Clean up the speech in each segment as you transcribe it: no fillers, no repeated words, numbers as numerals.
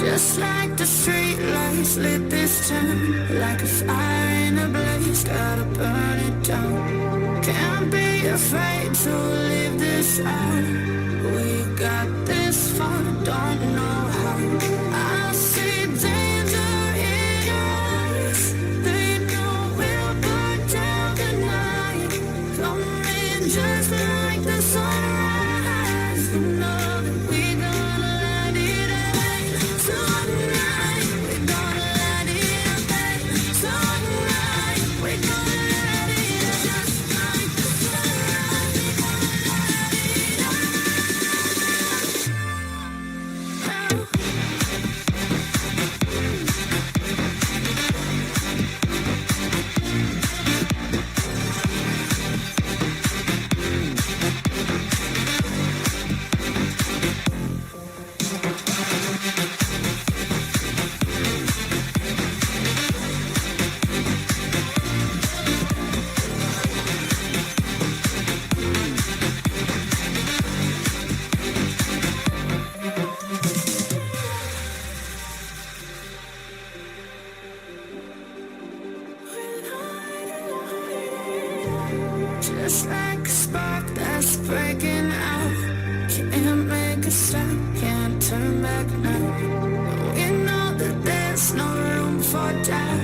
Just like the street lights lit this town, like a fire in a blaze, gotta burn it down. Can't be afraid to leave this out. We got this far, don't know how. I see danger in your eyes. They know we'll burn down the night. Coming just like the sunrise. You know that we gonna light it up tonight. We gonna light it up tonight. We gonna light it up just like the sunrise. We gonna light it up. Just like a spark that's breaking out. Can't make a stop, can't turn back now. We know that there's no room for doubt.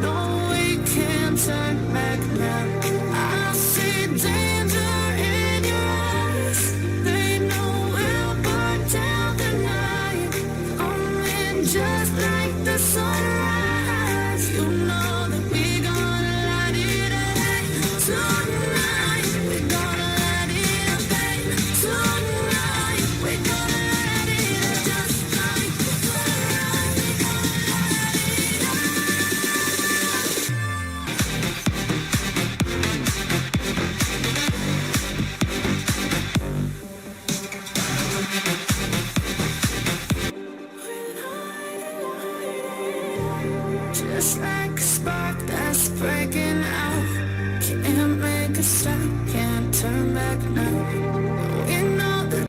No, we can't turn back now. I see danger in your eyes. They know we'll burn down the night. Coming just like the sunrise. You know that we gonna light it up tonight. We gonna light it up tonight. We gonna light it up just like the sunrise. We gonna light it up. Just like a spark that's breaking out. Can't make a stop, can't turn back now.